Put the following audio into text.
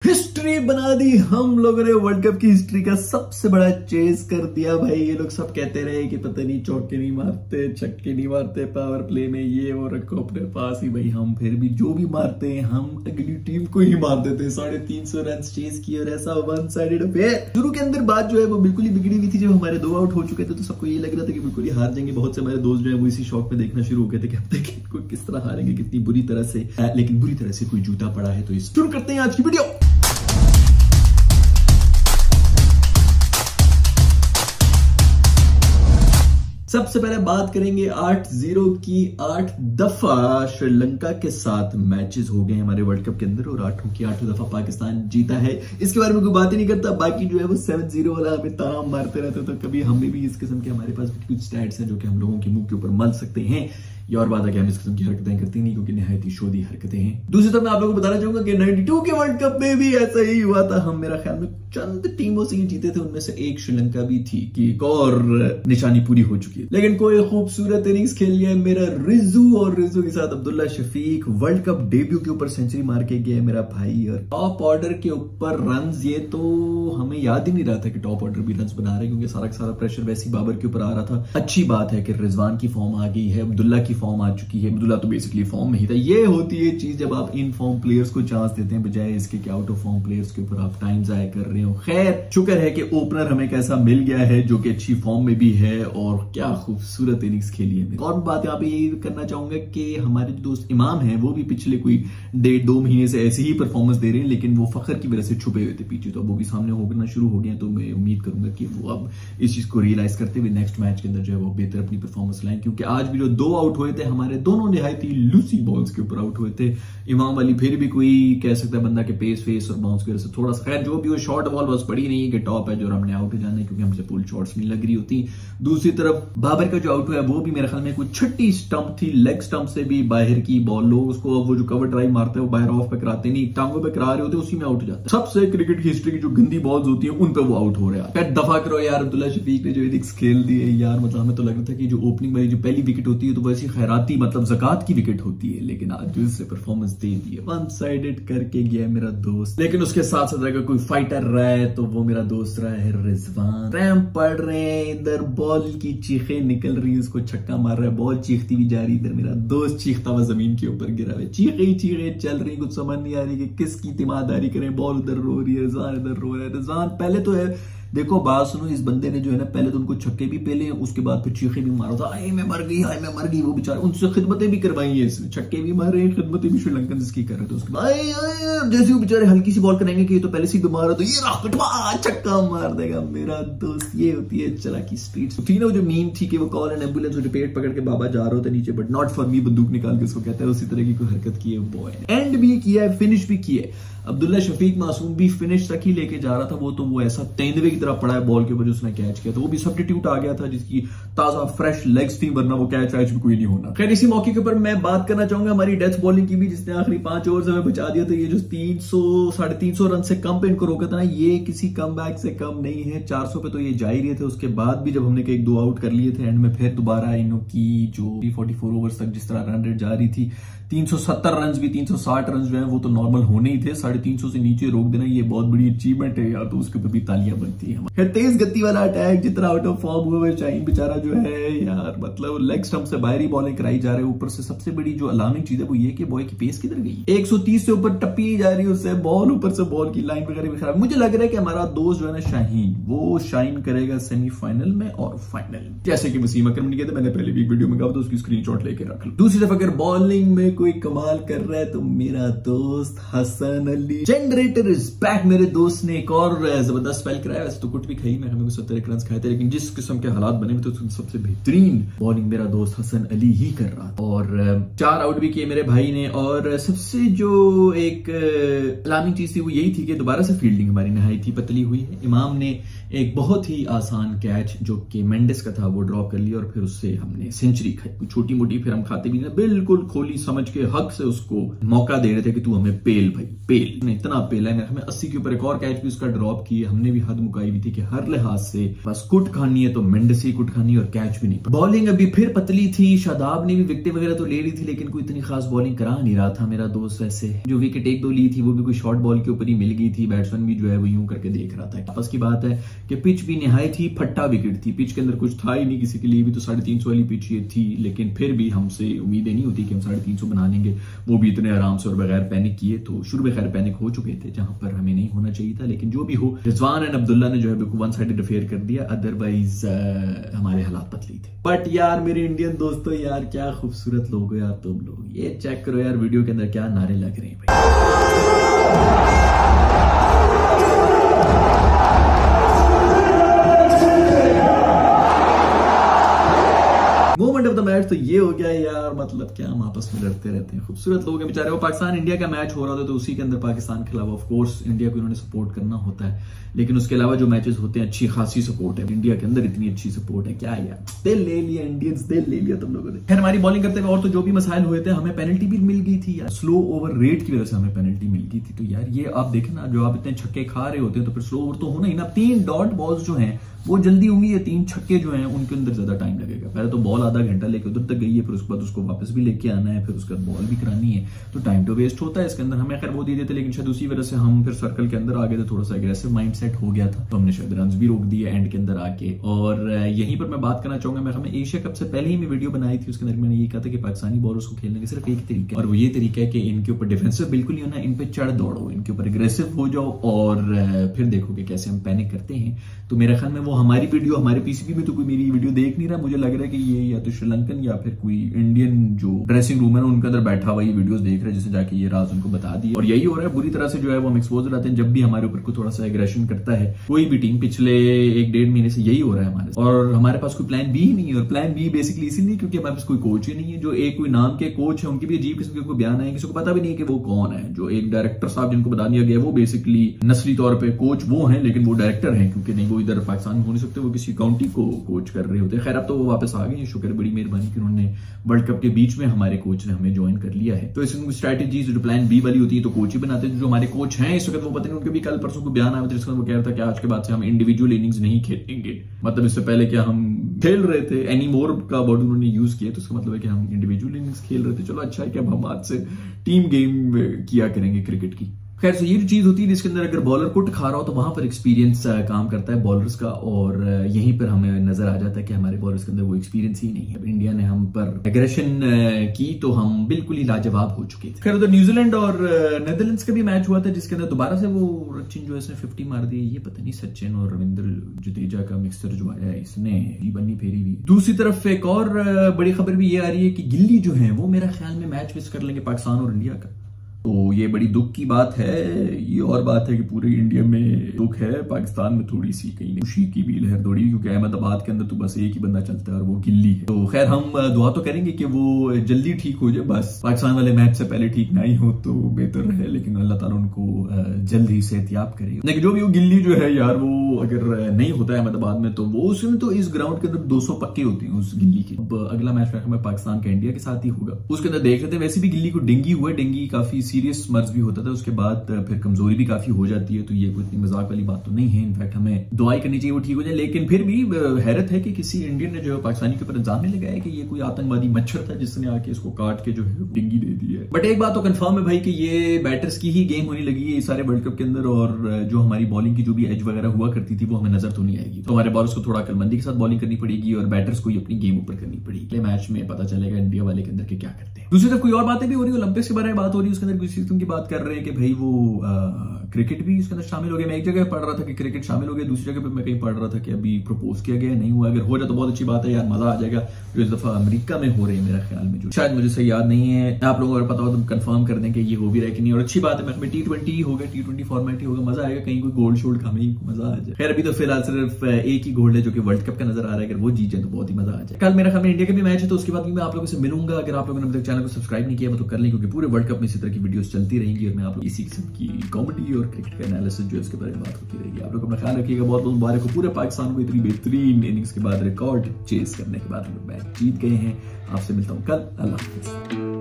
History बना दी हम लोगों ने। वर्ल्ड कप की हिस्ट्री का सबसे बड़ा चेज कर दिया भाई। ये लोग सब कहते रहे कि पता नहीं चौके नहीं मारते, छक्के नहीं मारते पावर प्ले में, ये वो रखो अपने पास ही। भाई हम फिर भी जो भी मारते हैं हम अगली टीम को ही मार देते हैं। 350 रन चेज किए और ऐसा वन साइडेड अफेयर। शुरू के अंदर बात जो है वो बिल्कुल ही बिगड़ी हुई थी। जब हमारे 2 आउट हो चुके थे तो सबको ये लग रहा था कि बिल्कुल ही हार जाएंगे। बहुत से हमारे दोस्त जो है वो इसी शौक में देखना शुरू हो गए थे कि अब तक इनको किस तरह हारेंगे, कितनी बुरी तरह से। लेकिन बुरी तरह से कोई जूता पड़ा है। तो शुरू करते हैं आज की वीडियो। सबसे पहले बात करेंगे 8-0 की। 8 दफा श्रीलंका के साथ मैचेस हो गए हमारे वर्ल्ड कप के अंदर और 8 की 8 दफा पाकिस्तान जीता है। इसके बारे में कोई बात ही नहीं करता। बाकी जो है वो 7-0 वाला हमें ताना मारते रहते। तो कभी हमें भी इस किस्म के हमारे पास कुछ स्टैट्स हैं जो कि हम लोगों के मुंह के ऊपर मल सकते हैं। ये और बात है कि हम इस किस्म की हरकतें करती नहीं, क्योंकि निहायत ही शोधी हरकतें हैं। दूसरी तरफ मैं आप लोगों को बताना चाहूंगा कि 92 के वर्ल्ड कप में भी ऐसा ही हुआ था। हम मेरा ख्याल में चंद टीमों से ही जीते थे, उनमें से एक श्रीलंका भी थी कि एक और निशानी पूरी हो चुकी है। लेकिन कोई खूबसूरत इनिंग्स खेल लिया मेरा रिजू, और रिजू के साथ Abdullah Shafique world cup debut के ऊपर सेंचुरी मार के गया मेरा भाई। और टॉप ऑर्डर के ऊपर रन्स, ये तो हमें याद ही नहीं रहा था कि टॉप ऑर्डर भी रन्स बना रहे, क्योंकि सारा का सारा प्रेशर वैसी बाबर के ऊपर आ रहा था। अच्छी बात है कि रिजवान की फॉर्म आ गई है, अब्दुल्ला की फॉर्म आ चुकी है। अब्दुल्ला तो बेसिकली फॉर्म में ही था। ये होती है चीज जब आप इन फॉर्म प्लेयर्स को चांस देते हैं, बजाय इसके कि आउट ऑफ फॉर्म प्लेयर्स के ऊपर आप टाइम जाया कर रहे हो। खैर शुक्र है कि ओपनर हमें कैसा मिल गया है जो कि अच्छी फॉर्म में भी है, और क्या खूबसूरत इनिंग्स खेली है। और बात यहाँ पे यही करना चाहूंगा कि हमारे जो दोस्त इमाम हैं वो भी पिछले कोई 1.5-2 महीने से ऐसी ही परफॉर्मेंस दे रहे हैं, लेकिन वो फखर की वजह से छुपे हुए थे पीछे। तो अब वो भी सामने होना शुरू हो गए हैं। तो मैं उम्मीद करूंगा कि वो अब इस चीज को रियलाइज करते हुए नेक्स्ट मैच के अंदर जो है वो बेहतर अपनी परफॉर्मेंस लाएं। क्योंकि आज भी जो 2 आउट हुए थे हमारे, दोनों निहायत ही लूसी बॉल्स के ऊपर आउट हुए थे। इमाम अली फिर भी कोई कह सकता है बंदा के पेस फेस और बाउंस की वजह से थोड़ा सा, खैर जो भी वो शॉर्ट बॉल बस पड़ी नहीं है कि टॉप है जो हमने आउट हो जाना है, क्योंकि हमसे पुल शॉट्स नहीं लग रही होती। दूसरी तरफ बाबर का जो आउट हुआ है वो भी मेरे ख्याल में कुछ छठी स्टंप थी, लेग स्टंप से भी बाहर की बॉल। लोग उसको वो जो कवर ड्राइव मारते हैं वो बाहर ऑफ पे कराते नहीं, टांगों पे करा रहे होते, उसी में आउट हो जाता है। सबसे क्रिकेट की हिस्ट्री की जो गंदी बॉल्स होती है उन पे वो आउट हो रहा है। क्या दफा करो यार। अब्दुल्ला शफीक ने जो इनिंग्स खेल दी है यार, मतलब हमें तो लग रहा था कि जो ओपनिंग वाली जो पहली विकेट होती है तो वैसी खैराती मतलब ज़कात की विकेट होती है, लेकिन आज जो इससे परफॉर्मेंस दे दी है, वन साइडेड करके गया मेरा दोस्त। लेकिन उसके साथ साथ अगर कोई फाइटर रहा है तो वो मेरा दोस्त रहा है रिजवान। रैंप पड़ रहे हैं, इधर बॉल की चीखें निकल रही है, उसको छक्का मार रहा है, बॉल चीखती भी जा रही। इधर मेरा दोस्त चीखता हुआ जमीन के ऊपर गिरा हुआ है। चीखे चल रही, कुछ समझ नहीं आ रही कि किसकी तिमादारी करें। बॉल उधर रो रही है, रिजवान इधर रो रहा है। रिजवान पहले तो है, देखो बात सुनो, इस बंदे ने जो है ना पहले तो उनको छक्के भी पेले, उसके बाद फिर चीखे भी मारा था, हाय मैं मर गई, हाय मैं मर गई। वो बेचारे उनसे खिदमतें भी करवाई है, इसमें छक्के भी मार रहे हैं, खिदमतें भी श्रीलंकन इसकी कर रहे थे। उसके बाद जैसे वो बेचारे हल्की सी बॉल करेंगे कि ये तो पहले से बीमार है, तो ये राकटवा छक्का मार देगा मेरा दोस्त। ये होती है चला की स्पीड। थी ना वो जो मीम थी कि वो कॉल एंड एम्बुलेंस जो पेट पकड़ के बाबा जा रहे होते नीचे, बट नॉट फॉर मी, बंदूक निकाल के उसको कहता है। उसी तरह की कोई हरकत की है बॉय ने। एंड भी किया है, फिनिश भी किया है। अब्दुल्ला शफीक मासूम भी फिनिश तक ही लेके जा रहा था। वो तो वो ऐसा तेंदुए की तरह पड़ा है बॉल के ऊपर जो उसने कैच किया, तो वो भी सब्स्टिट्यूट आ गया था जिसकी ताजा फ्रेश लेग्स थी, वरना वो कैच वैच भी कोई नहीं होना। खैर इसी मौके के ऊपर मैं बात करना चाहूंगा हमारी डेथ बॉलिंग की भी, जिसने आखिरी 5 ओवर से हमें बचा दिया था। ये जो 300-350 रन से कम पे इनको रोका था ना, ये किसी कमबैक से कम नहीं है। 400 पे तो ये जा ही रहे थे। उसके बाद भी जब हमने 1-2 आउट कर लिए थे एंड में, फिर दोबारा इनकी जो 44 ओवर्स तक जिस तरह रन रेट जा रही थी, 370 रन भी 360 रन जो है वो तो नॉर्मल होने ही थे। 350 से नीचे रोक देना ये बहुत बड़ी अचीवमेंट है यार, तो उसके ऊपर भी तालियां बनती है। खैर तेज गति वाला अटैक जितना आउट ऑफ फॉर्म हुआ है, शाहीन बेचारा जो है यार, मतलब लेग स्टंप से बाहरी बॉलिंग कराई जा रहे हैं। ऊपर से सबसे बड़ी जो अलार्मिंग चीज है वो ये कि बॉय की पेस किधर गई। 130 से ऊपर टप्पी जा रही है उससे बॉल, ऊपर से बॉल की लाइन वगैरह भी खराब। मुझे लग रहा है कि हमारा दोस्त जो है ना शाहीन, वो शाइन करेगा सेमीफाइनल में और फाइनल, जैसे कि वसीम अकरम ने किया था। मैंने पहले भी एक वीडियो में कहा था, उसकी स्क्रीनशॉट लेके रख लो। दूसरी तरफ अगर बॉलिंग में कोई कमाल कर रहा है तो मेरा दोस्त Hasan Ali. Generator is back. मेरे दोस्त ने एक और जबरदस्त स्पेल कराया। वैसे तो कुछ भी खाई, मैं हमें 70 रन खाए थे, लेकिन जिस किस्म के हालात बने हुए थे सबसे बेहतरीन बॉलिंग मेरा दोस्त हसन अली ही कर रहा था। और 4 आउट भी किए मेरे भाई ने। और सबसे जो एक अलार्मिंग चीज थी वो यही थी कि दोबारा से फील्डिंग हमारी नहायत ही पतली हुई है। इमाम ने एक बहुत ही आसान कैच जो कि मेंडिस का था वो ड्रॉप कर लिया, और फिर उससे हमने सेंचुरी खाई। छोटी मोटी फिर हम खाते भी ना, बिल्कुल खोली समझ के हक से उसको मौका दे रहे थे कि तू हमें पेल भाई पेल। इतना पेला है, हमें 80 के ऊपर एक और कैच भी उसका ड्रॉप किए। हमने भी हद मुकाई हुई थी कि हर लिहाज से बस कुट खानी है तो मेंडसी कुट खानी और कैच भी नहीं। बॉलिंग अभी फिर पतली थी, शादाब ने भी विकेट वगैरह तो ले ली थी लेकिन कोई इतनी खास बॉलिंग करा नहीं रहा था मेरा दोस्त। वैसे जो विकेट एक दो ली थी वो भी कोई शॉर्ट बॉल के ऊपर ही मिल गई थी। बैट्समैन भी जो है वो यूं करके देख रहा था। आपस की बात है कि पिच भी निहायत ही फट्टा विकेट थी, पिच के अंदर कुछ था ही नहीं किसी के लिए भी। तो 350 वाली पिच ये थी, लेकिन फिर भी हमसे उम्मीदें नहीं होती कि हम 350 बना लेंगे, वो भी इतने आराम से और बगैर पैनिक किए। तो शुरू में खैर पैनिक हो चुके थे जहां पर हमें नहीं होना चाहिए था, लेकिन जो भी हो रिजवान एंड अब्दुल्ला ने जो है बिल्कुल वन साइडेड अफेयर कर दिया। अदरवाइज हमारे हालात पतली थे। बट यार मेरे इंडियन दोस्तों, यार क्या खूबसूरत लोग हो यार तुम लोग। ये चेक करो यार वीडियो के अंदर क्या नारे लग रहे हैं भाई। मोमेंट ऑफ द मैच तो ये हो गया यार, मतलब क्या हम आपस में लड़ते रहते हैं। खूबसूरत लोग हैं बेचारे। वो पाकिस्तान इंडिया का मैच हो रहा था तो उसी के अंदर पाकिस्तान के अलावा ऑफ कोर्स इंडिया को इन्होंने सपोर्ट करना होता है, लेकिन उसके अलावा जो मैचेस होते हैं अच्छी खासी सपोर्ट है। इंडिया के अंदर इतनी अच्छी सपोर्ट है, क्या यार दिल ले लिया इंडियंस, दिल ले लिया तुम लोगों ने। खैर हमारी बॉलिंग करते हुए और तो जो भी मसाइल हुए थे, हमें पेनल्टी भी मिल गई थी यार, स्लो ओवर रेट की वजह से हमें पेनल्टी मिल गई थी। तो यार ये आप देखें ना, जो आप इतने छक्के खा रहे होते हैं तो फिर स्लो ओवर तो होना ही ना। 3 डॉट बॉल्स जो हैं वो जल्दी होंगी, ये 3 छक्के जो हैं उनके अंदर ज्यादा टाइम लगेगा। पहले तो बॉल आधा घंटा लेके उधर तक गई है, फिर उसके बाद उसको वापस भी लेके आना है, फिर उसके बाद बॉल भी करानी है, तो टाइम तो वेस्ट होता है इसके अंदर। हमें खैर वो दे देते, लेकिन शायद उसी वजह से हम फिर सर्कल के अंदर आ गए थे, थोड़ा सा एग्रेसिव माइंड सेट हो गया था, तो हमने शायद रन भी रोक दिए एंड के अंदर आके। और यहीं पर मैं बात करना चाहूंगा, मैं हमें एशिया कप से पहले ही मैं वीडियो बनाई थी, उसके अंदर मैंने ये कहा था कि पाकिस्तानी बॉलर्स को खेलने का सिर्फ एक तरीका है, और वो ये तरीका है कि इनके ऊपर डिफेंसिव बिल्कुल नहीं होना, इन पे चढ़ दौड़ो, इनके ऊपर एग्रेसिव हो जाओ और फिर देखोगे कैसे हम पैनिक करते हैं। तो मेरे ख्याल में वो हमारी वीडियो, हमारे पीसीबी में तो कोई मेरी वीडियो देख नहीं रहा, मुझे लग रहा है कि ये या तो श्रीलंकन या फिर कोई इंडियन जो ड्रेसिंग रूम है उनके अंदर बैठा हुआ ये वीडियोस देख रहे हैं, जिससे जाके ये राज उनको बता दी। और यही हो रहा है, बुरी तरह से जो है वो हम एक्सपोज रहते हैं जब भी हमारे ऊपर को थोड़ा सा एग्रेशन करता है कोई भी टीम। पिछले 1-1.5 महीने से यही हो रहा है हमारे, और हमारे पास कोई प्लान बी ही नहीं है। और प्लान बी बेसिकली इसीलिए क्योंकि हमारे पास कोई कोच ही नहीं है। जो एक कोई नाम के कोच है उनकी भी अजीब किस्म के कोई बयान है, किसी को पता भी नहीं है कि वो कौन है। जो एक डायरेक्टर साहब जिनको बता दिया गया वो बेसिकली नस्ली तौर पर कोच वो है, लेकिन वो डायरेक्टर है क्योंकि नहीं वो इधर पाकिस्तान में हो नहीं सकते, वो किसी काउंटी को कोच कर रहे होते हैं। खैर अब तो वो वापस आ गए, शुक्र, बड़ी मेहरबानी कि उन्होंने वर्ल्ड कप के बीच में हमारे कोच ने हमें ज्वाइन कर लिया है। तो इसमें स्ट्रैटेजीज जो प्लान बी वाली होती है तो कोच ही बनाते हैं। जो हमारे कोच हैं इस वक्त वो पता नहीं, उनके भी कल परसों को बयान आया था जिसमें वो कह रहा था कि आज के बाद से हम इंडिविजुअल इनिंग्स नहीं खेलेंगे। मतलब इससे पहले क्या हम खेल रहे थे, एनी मोर का वर्ड उन्होंने यूज किया, तो इसका मतलब है कि हम इंडिविजुअल इनिंग्स खेल रहे थे। चलो अच्छा है कि अब हम आज से टीम गेम किया करेंगे क्रिकेट की। खैर से ये जो चीज होती है जिसके अंदर अगर बॉलर कुट खा रहा हो तो वहां पर एक्सपीरियंस काम करता है बॉलर्स का, और यहीं पर हमें नजर आ जाता है कि हमारे बॉलर्स के अंदर वो एक्सपीरियंस ही नहीं है। इंडिया ने हम पर एग्रेशन की तो हम बिल्कुल ही लाजवाब हो चुके थे। खैर उधर न्यूजीलैंड और नेदरलैंड्स का भी मैच हुआ था जिसके अंदर दोबारा से वो सचिन जो है इसने 50 मार दी। ये पता नहीं सचिन और रविंद्र जडेजा का मिक्सचर जो आया इसने बन्नी फेरी हुई। दूसरी तरफ एक और बड़ी खबर भी ये आ रही है कि गिल्ली जो है वो मेरा ख्याल में मैच मिस कर लेंगे पाकिस्तान और इंडिया का। तो ये बड़ी दुख की बात है। ये और बात है कि पूरे इंडिया में दुख है, पाकिस्तान में थोड़ी सी कहीं खुशी की भी लहर दौड़ी, क्योंकि अहमदाबाद के अंदर तो बस एक ही बंदा चलता है और वो गिल्ली है। तो खैर हम दुआ तो करेंगे कि वो जल्दी ठीक हो जाए, बस पाकिस्तान वाले मैच से पहले ठीक ना ही हो तो बेहतर रहे, लेकिन अल्लाह ताला उनको जल्द ही सेहतियाब करे। लेकिन जो भी वो गिल्ली जो है यार, वो अगर नहीं होता है अहमदाबाद में तो वो उसमें तो इस ग्राउंड के अंदर 200 पक्के होती है उस गिल्ली की। अब अगला मैच में पाकिस्तान का इंडिया के साथ ही होगा, उसके अंदर देख लेते हैं। वैसे भी गिल्ली को डेंगी हुआ, डेंगी काफी सीरियस मर्ज भी होता था, उसके बाद फिर कमजोरी भी काफी हो जाती है, तो ये कोई इतनी मजाक वाली बात तो नहीं है। इनफैक्ट हमें दुआई करनी चाहिए वो ठीक हो जाए। लेकिन फिर भी हैरत है कि किसी इंडियन ने जो है पाकिस्तानी के ऊपर इल्जाम नहीं लगाया कि ये कोई आतंकवादी मच्छर था जिसने आके इसको काट के जो है डेंगी दे दी है। बट एक बात तो कंफर्म है भाई कि ये बैटर्स की ही गेम होने लगी है सारे वर्ल्ड कप के अंदर, और जो हमारी बॉलिंग की जो भी एज वगैरह हुआ करती थी वो हमें नजर तो नहीं आएगी। तो हमारे बॉलर्स को थोड़ा अकलमंदी के साथ बॉलिंग करनी पड़ेगी और बैटर्स को ही अपनी गेम ऊपर करनी पड़ेगी। मैच में पता चलेगा इंडिया वाले के अंदर के क्या करते हैं। दूसरी तरफ कोई और बातें भी हो रही है, ओलंपिक्स के बारे में बात हो रही है, उसके अंदर किसी किस्म की बात कर रहे हैं कि भाई वो क्रिकेट भी इसके अंदर शामिल हो गया। मैं एक जगह पढ़ रहा था कि क्रिकेट शामिल हो गया, दूसरी जगह पे मैं कहीं पढ़ रहा था कि अभी प्रपोज किया गया, नहीं हुआ। अगर हो जाए तो बहुत अच्छी बात है यार, मजा आ जाएगा। जो इस दफा अमेरिका में हो रहे हैं मेरा ख्याल में, जो शायद मुझे सही याद नहीं है, आप लोगों को अगर पता हो तो कंफर्म कर दें कि ये हो भी रहा है कि नहीं। और अच्छी बात है, मैं T20 होगा, T20 फॉर्मेट ही होगा, मजा आएगा। कहीं कोई गोल्ड शोल्ड हमें मजा आ जाए। खैर अभी तो फिलहाल सिर्फ एक ही गोल्ड है जो कि वर्ल्ड कप का नजर आ रहा है, अगर वो जीत जाए तो बहुत ही मजा आ जाए। कल मेरा ख्याल में इंडिया का भी मैच है, तो उसके बाद मैं आप लोगों से मिलूंगा। अगर आप लोगों ने अभी तक चैनल को सब्सक्राइब नहीं किया तो कर लें, क्योंकि पूरे वर्ल्ड कप में इसी तरह की वीडियोस चलती रहेंगी और मैं आप लोग इसी किस्म की कॉमेडी और क्रिकेट का एनालिसिस जो है उसके बारे में बात होती रहेगी। आप लोग अपना ख्याल रखिएगा। बहुत बहुत मुबारक हो पूरे पाकिस्तान को इतनी बेहतरीन इनिंग्स के बाद, रिकॉर्ड चेस करने के बाद मैच जीत गए हैं। आपसे मिलता हूं कल। अल्लाह हाफिज।